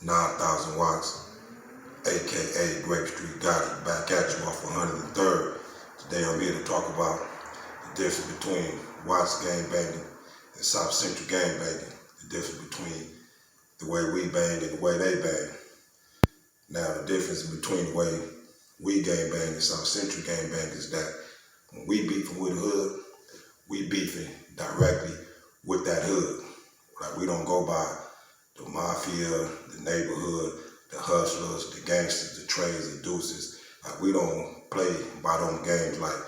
9000 watts, aka Grape Street got it, back at you off 103rd. Today I'm here to talk about the difference between Watts gang banging and South Central gang banging. The difference between the way we bang and the way they bang. Now the difference between the way we gang bang and South Central gang bang is that when we beefing with the hood, we beefing directly with that hood. Like we don't go by the mafia, the neighborhood, the hustlers, the gangsters, the trades, the deuces. Like we don't play by them games like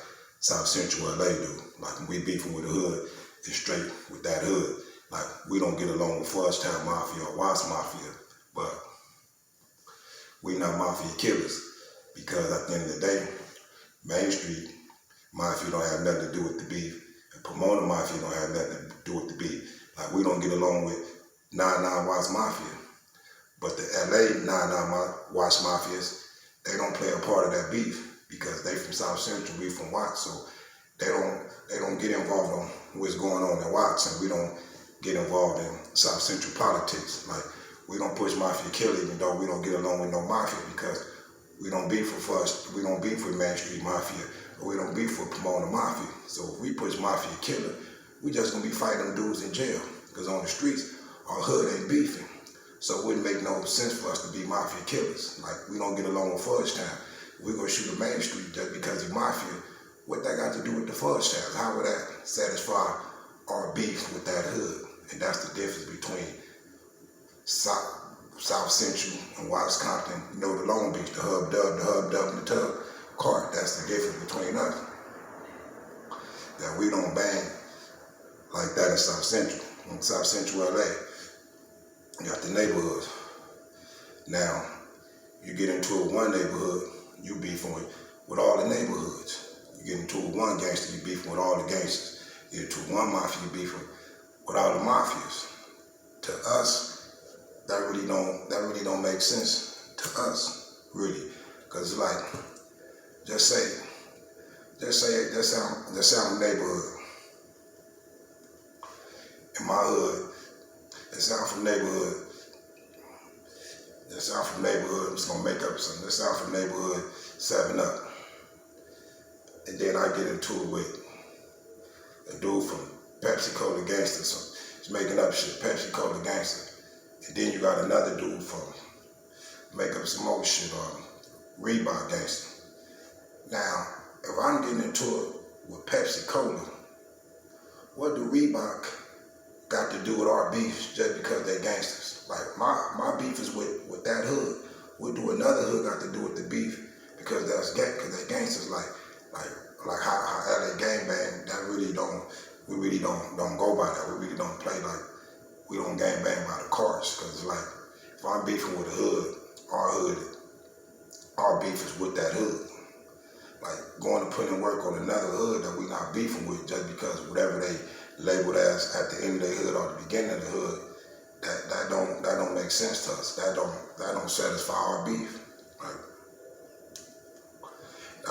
South Central LA do. Like when we beefing with the hood, it's straight with that hood. Like we don't get along with Fudgetown Mafia or Watts Mafia, but we not mafia killers because at the end of the day, Main Street Mafia don't have nothing to do with the beef, and Pomona Mafia don't have nothing to do with the beef. Like we don't get along with 9000 Watts Mafia, but the LA 9000 Watts Mafias, they don't play a part of that beef because they from South Central, we from Watts, so they don't get involved on what's going on in Watts, and we don't get involved in South Central politics. Like we don't push mafia kill even though we don't get along with no mafia because we don't beef with us, we don't beef with Main Street Mafia, or we don't beef with Pomona Mafia. So if we push mafia killer, we just gonna be fighting them dudes in jail because on the streets, our hood ain't beefing. So it wouldn't make no sense for us to be mafia killers. Like we don't get along with Fudgetown. We gonna shoot a Main Street just because he's mafia. What that got to do with the Fudgetown? How would that satisfy our beef with that hood? And that's the difference between South Central and Watts Compton. You know, the Long Beach, the hub dub, and the tub cart. That's the difference between us. That we don't bang like that in South Central. In South Central LA, you got the neighborhoods. Now, you get into one neighborhood, you beefing with all the neighborhoods. You get into one gangster, you beefing with all the gangsters. You get into one mafia, you beefing with all the mafias. To us, that really don't make sense to us, really. Cause it's like, just say I'm a neighborhood. In my hood, let's say I'm from neighborhood. Let's say I'm from neighborhood, I'm just gonna make up something. Let's say I'm from neighborhood 7 Up. And then I get into it with a dude from Pepsi Cola Gangster. So he's making up shit, Pepsi Cola Gangster. And then you got another dude from make up some more shit on Reebok Gangster. Now, if I'm getting into it with Pepsi Cola, what do Reebok got to do with our beef just because they're gangsters? Like my beef is with that hood. What do another hood got to do with the beef because because they're gangsters? Like how LA gang bang, that we really don't go by that. We really don't play like, we don't gang bang by the cards. Cause like if I'm beefing with a hood, our beef is with that hood. Like going to put in work on another hood that we not beefing with just because whatever they labeled as at the end of the hood or the beginning of the hood, that don't make sense to us. That don't satisfy our beef. Like, you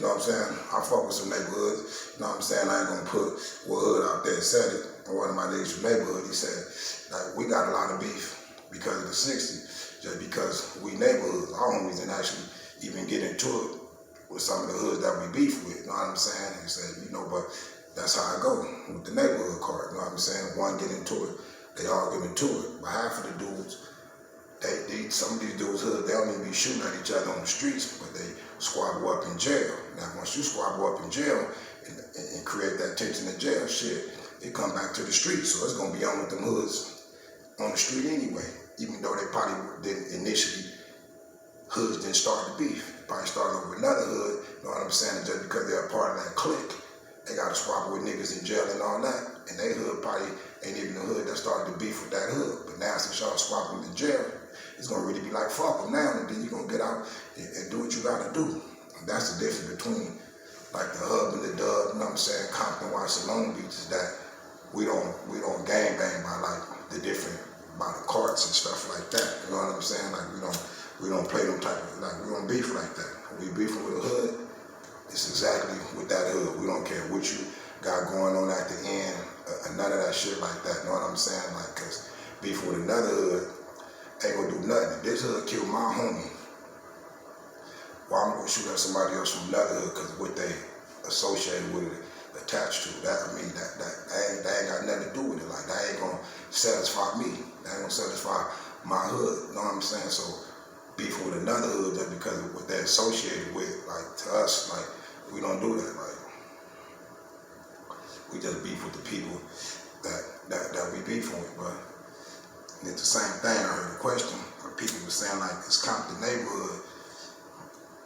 know what I'm saying? I fuck with some neighborhoods. You know what I'm saying? I ain't gonna put what hood out there said it. And one of my niggas from neighborhood, he said, like, we got a lot of beef because of the 60s, just because we neighborhoods. Our homies didn't actually even get into it with some of the hoods that we beef with. You know what I'm saying? He said, you know, but that's how I go with the neighborhood card. You know what I'm saying? One get into it, they all get into it. But half of the dudes, some of these dudes hood, they don't even be shooting at each other on the streets, but they squabble up in jail. Now, once you squabble up in jail and create that tension in jail, shit, it come back to the street. So it's gonna be on with them hoods on the street anyway. Even though they probably didn't initially, hoods didn't start the beef. They probably started over another hood. You know what I'm saying? Just because they're a part of that clique, they got to squabble with niggas in jail and all that. And they hood probably ain't even the hood that started the beef with that hood. But now since y'all squabbling in jail, it's gonna really be like, fuck them now, and then you're gonna get out and do what you gotta do. And that's the difference between like the hub and the dub, you know what I'm saying, Compton, Watts, and Long Beach, is that we don't gang bang by like the different, by the carts and stuff like that. You know what I'm saying? Like we don't play them type of, like we don't beef like that. When we beefing with a hood, it's exactly with that hood. We don't care what you got going on at the end, none of that shit like that. You know what I'm saying? Like, cause beefing with another hood ain't gonna do nothing hood killed my homie, why I'm gonna shoot at somebody else from another hood because what they associated with it, attached to that? I mean, that ain't got nothing to do with it. Like, that ain't gonna satisfy me. That ain't gonna satisfy my hood. You know what I'm saying? So beef with another hood just because of what they're associated with, like, to us, like, we don't do that. Like, we just beef with the people that we beef with, but and it's the same thing. I heard a question where people were saying, like, is Compton neighborhood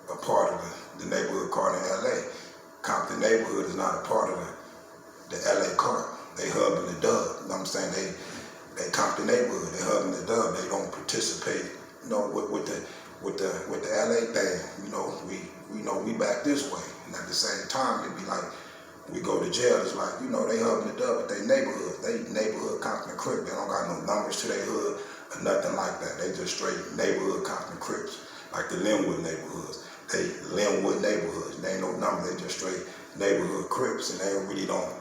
a part of the neighborhood card in LA? Compton neighborhood is not a part of the LA card. They hub in the dub. You know what I'm saying? They Compton neighborhood, they hub in the dub. They don't participate, you know, with the LA thing. You know, we back this way. And at the same time, it'd be like, we go to jail, it's like, you know, they hub in the dub, but they neighborhood. They neighborhood Compton Crip. They don't got no numbers to their hood or nothing like that. They just straight neighborhood Compton Crips, like the Linwood neighborhoods. They Linwood neighborhoods. They ain't no number. They just straight neighborhood Crips, and they really don't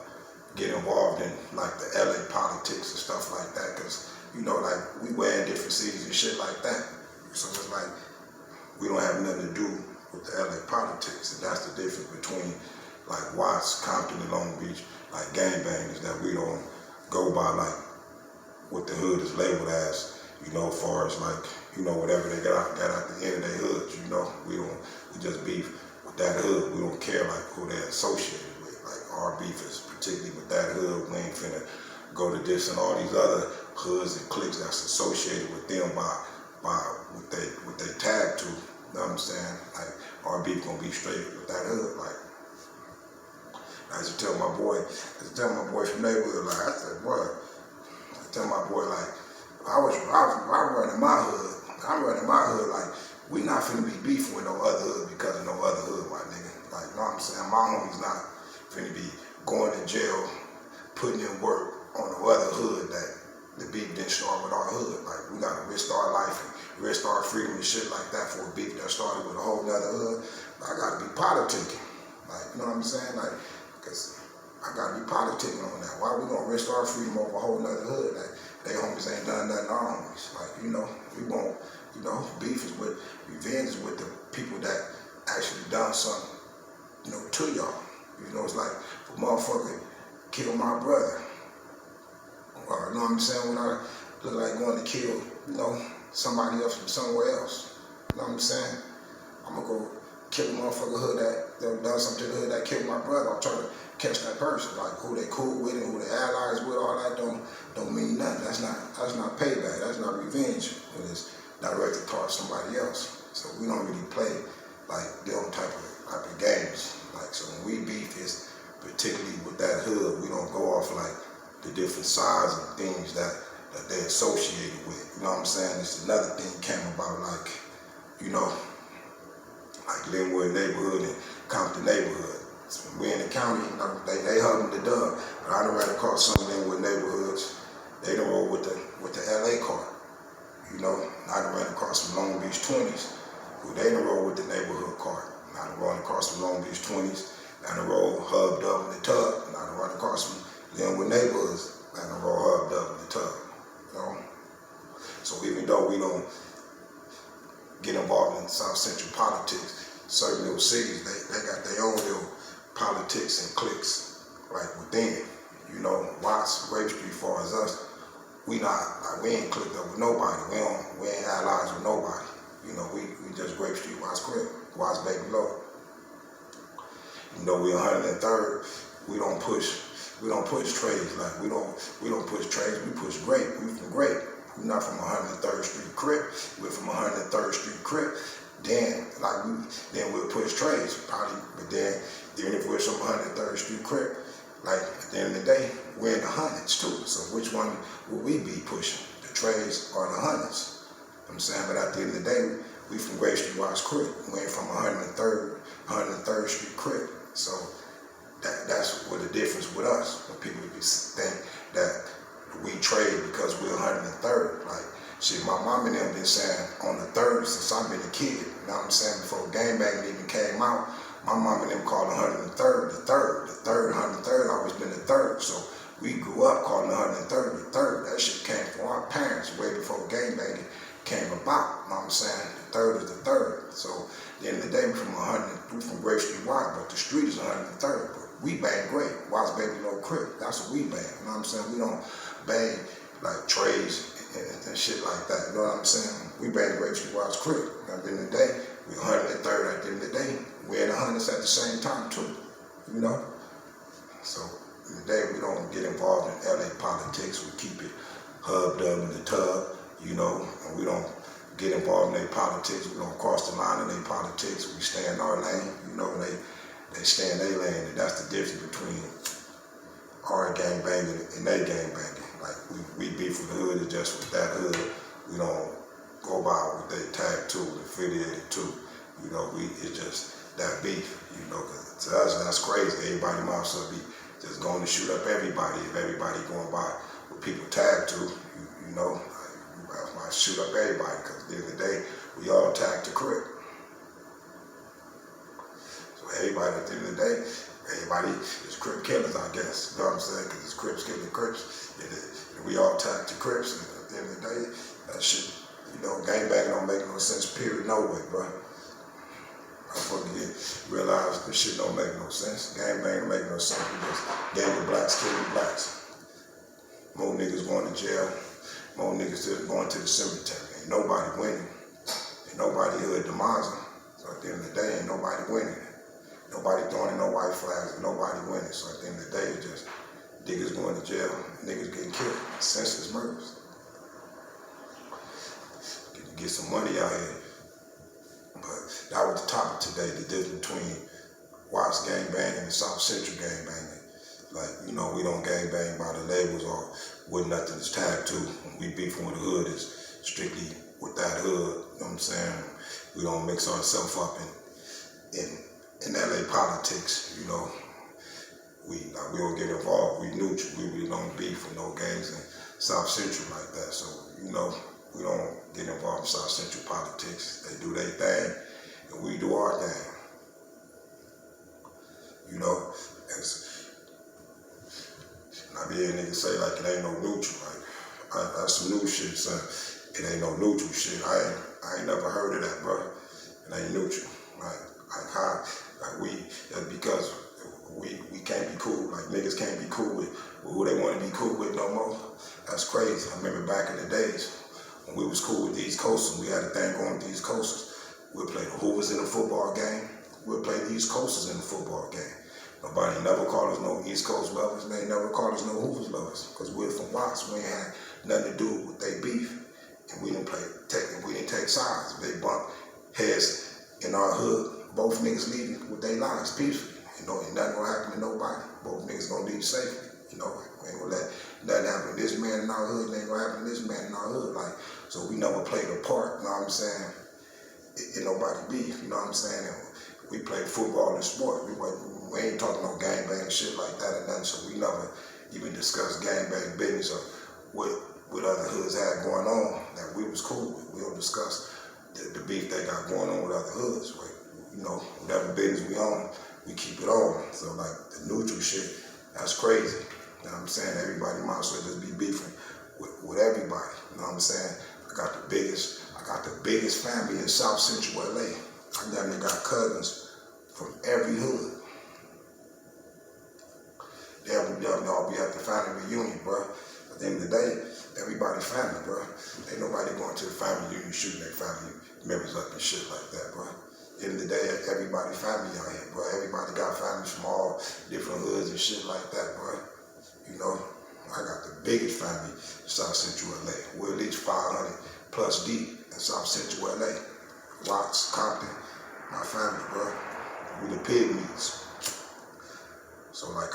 get involved in like the LA politics and stuff like that, because, you know, like, we wear in different cities and shit like that. So it's like, we don't have nothing to do with the LA politics, and that's the difference between like Watts, Compton, and Long Beach, like gangbangers, that we don't go by like what the hood is labeled as, you know, as far as like, you know, whatever they got out the end of their hoods, you know. We just beef with that hood. We don't care like who they're associated with. Like, our beef is particularly with that hood. We ain't finna go to this and all these other hoods and cliques that's associated with them by what they tag to. You know what I'm saying? Like, our beef gonna be straight with that hood. Like, I used to tell my boy from neighborhood, like, I said, boy, I tell my boy, like, I running my hood. I'm running my hood, like, we not finna be beefing with no other hood because of no other hood, my nigga. Like, you know what I'm saying? My homie's not finna be going to jail, putting in work on no other hood that the beef didn't start with our hood. Like, we gotta risk our life and risk our freedom and shit like that for a beef that started with a whole nother hood. I gotta be politicking. Like, you know what I'm saying? Like, because I gotta be politicking on that. Why we gonna risk our freedom over a whole nother hood? Like, they homies ain't done nothing to our homies. Like, you know, we won't, you know, beef is with, revenge is with the people that actually done something, you know, to y'all. You know, it's like, if a motherfucker kill my brother, or, you know what I'm saying, when I look like going to kill, you know, somebody else from somewhere else. You know what I'm saying? I'm gonna go kill a motherfucker hood that done something to the hood that killed my brother. I'll try to catch that person. Like, who they cool with and who they allies with, all that don't mean nothing. That's not payback. That's not revenge when it's directed towards somebody else. So we don't really play like them type of games. Like, so when we beef, is particularly with that hood, we don't go off like the different sides and things that they associated with. You know what I'm saying? It's another thing came about, like, you know, like Linwood neighborhood and Compton neighborhood. So we in the county, you know, they hugging the dub. But I done ran across some Linwood neighborhoods. They done roll with the LA card. You know, I done ran across some Long Beach 20s who they done roll with the neighborhood card. I done run across some Long Beach 20s. I done roll hubbed up in the tub. And I done run across some Linwood neighborhoods. I done roll hubbed up in the tub. You know? So even though we don't get involved in South Central politics, certain little cities, they got their own little politics and cliques, like, within it. You know, Watts, Grape Street, far as us, we ain't clicked up with nobody. We ain't allies with nobody. You know, we just Grape Street, Watts Crib, Watts Baby Lord. You know, we 103rd, we don't push trades. Like, we don't push trades, we push grape. We from grape. We're not from 103rd Street Crip. We're from 103rd Street Crip. Then we'll push trades, probably. But then if we're from 103rd Street Crip, like, at the end of the day, we're in the hundreds too. So which one will we be pushing? The trades or the hundreds? You know what I'm saying? But at the end of the day, we from Grape Street, Watts Crip. We ain't from 103rd Street Crip. So that's what the difference with us. When people think that we trade because we're 103rd. Like, shit, my mom and them been saying on the 3rd since I've been a kid. You know what I'm saying? Before gangbanging even came out, my mom and them called 103rd the 3rd. The 3rd, 103rd, always been the 3rd. So we grew up calling 103rd the 3rd. That shit came from our parents way before gangbanging came about. You know what I'm I'm saying? The third is the third. So at the end of the day, we from Grape Street Watts, but the street is 103rd. But we bang great. Watts baby no crib. That's what we bang. You know what I'm saying? We don't bang like trays and shit like that. You know what I'm saying? We bang Grape Street Watts crib. At the end of the day, we 103rd. At the end of the day, we're in the hundreds at the same time too. You know? So today we don't get involved in LA politics. We keep it hubbed up in the tub, you know, and we don't get involved in their politics. We don't cross the line in their politics. We stay in our lane, you know, they stay in their lane, and that's the difference between our gang banging and their gang banging. Like we beef with the hood, it's just with that hood. We don't go by what they tag to, affiliated to. You know, it's just that beef, you know, because to us that's crazy. Everybody might as well be just going to shoot up everybody. If everybody going by what people tag to, you know, I might shoot up everybody, because at the end of the day, we all tag to crib. So everybody, at the end of the day, everybody is crib killers, I guess. You know what I'm saying? Because it's crips killing crips. And we all tag to crips. And at the end of the day, that shit, you know, gangbanging don't make no sense, period, no way, bro. I fucking realize this shit don't make no sense. Gangbang don't make no sense. We just gang of blacks killing blacks. More niggas going to jail. More niggas going to the cemetery. Ain't nobody winning. Ain't nobody hood demising. So at the end of the day, ain't nobody winning. Nobody throwing in no white flags. And nobody winning. So at the end of the day, it's just niggas going to jail. Niggas getting killed. Senseless murders. Get some money out here. But that was the topic today, the difference between Watts gang banging and South Central gang banging. Like, you know, we don't gang bang by the labels or what nothing is tagged to. When we beefing with the hood, is strictly with that hood. You know what I'm saying? We don't mix ourselves up in LA politics, you know. We don't get involved. We neutral. We really don't beef with no gangs in South Central like that. So, you know, we don't get involved in South Central politics. They do their thing, and we do our thing. You know, I hear niggas say like it ain't no neutral. Like that's some new shit, son. It ain't no neutral shit. I ain't never heard of that, bro. It ain't neutral. Like how? Like because we can't be cool. Like niggas can't be cool with who they want to be cool with no more. That's crazy. I remember back in the days, when we was cool with the East Coasters, we had a thing going with the East Coasters. We'd play the Hoovers in the football game. We'd play the East Coasters in the football game. Nobody never called us no East Coast lovers. They never called us no Hoovers lovers, because we're from Watts. We ain't had nothing to do with they beef, and we didn't take sides. They bumped heads in our hood. Both niggas leaving with their lives peacefully. You know, ain't nothing gonna happen to nobody. Both niggas gonna leave safely. You know, we ain't gonna let nothing happen to this man in our hood. It ain't gonna happen to this man in our hood. Like, so we never played a part. You know what I'm saying? In nobody beef. You know what I'm saying? And we played football and sport. We ain't talking no gangbang shit like that or nothing. So we never even discussed gangbang business or what other hoods had going on that we was cool with. We don't discuss the beef they got going on with other hoods. Right? You know, whatever business we own, we keep it on. So like the neutral shit, that's crazy. You know what I'm saying? Everybody might as well just be beefing with everybody. You know what I'm saying? I got the biggest family in South Central LA. I definitely got cousins from every hood. They'll all be at the family reunion, bro. At the end of the day, everybody family, bro. Ain't nobody going to the family reunion shooting their family members up and shit like that, bro. At the end of the day, everybody family out here, bro. Everybody got families from all different hoods and shit like that, bro. You know, I got the biggest family in South Central LA. We're at least 500 plus deep in South Central LA. Watts, Compton, my family, bro. We the pig meats. So like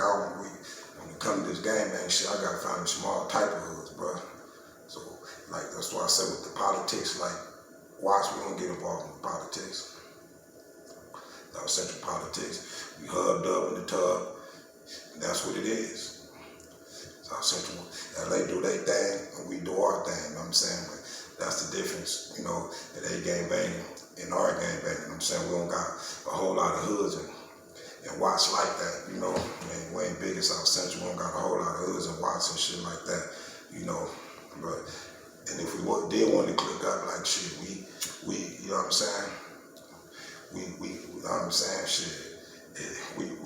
when it comes to this gangbang shit, I got families from all type of hoods, bro. So like that's why I said with the politics, like Watts, we don't get involved in politics. South Central politics, we hubbed up in the tub, and that's what it is. South Central, LA do their thing, and we do our thing, you know what I'm saying? But that's the difference, you know, that they gangbanging and our gangbanging, you know what I'm saying? We don't got a whole lot of hoods and Watts like that, you know. I mean, we ain't big in South Central, we don't got a whole lot of hoods and Watts and shit like that, you know. But and if we did want to click up like shit, we know what I'm saying? We you know what I'm saying? Shit.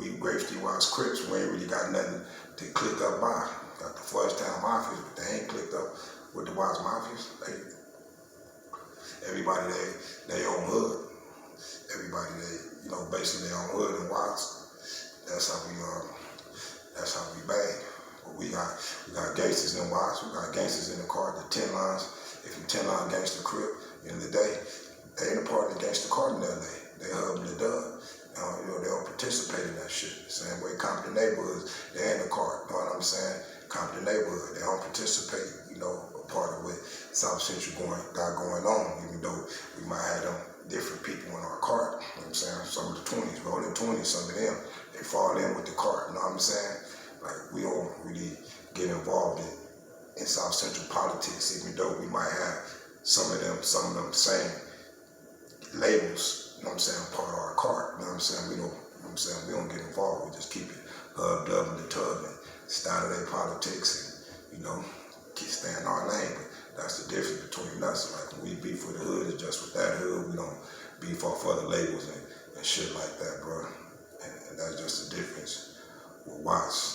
We Grape Street Watts Crips, we ain't really got nothing to click up by. Got the First Town Mafias, but they ain't clicked up with the Watts Mafias. Everybody they own hood. Everybody they, basically their own hood and Watts. That's how we bang. But we got gangsters in Watts, we got gangsters in the car, the 10 lines. If you 10 line gangster crip, in the day, they ain't a part of the gangster card in LA. They hub the dub. They don't participate in that shit. The same way Compton neighborhoods, they ain't a card. You know what I'm saying? Compton neighborhood, they don't participate, a part of what South Central got going on, even though we might have them different people in our cart. You know what I'm saying? Some of the 20s, rolling 20s, some of them, they fall in with the cart. You know what I'm saying? Like, we don't really get involved in South Central politics, even though we might have some of them same labels. You know what I'm saying, part of our cart. You know what I'm saying? We don't get involved. We just keep it hubbed up in the tub and stay out of their politics and, keep staying in our lane. But that's the difference between us. Like, when we beef with the hood, it's just with that hood. We don't beef off other labels and shit like that, bro. And that's just the difference with Watts.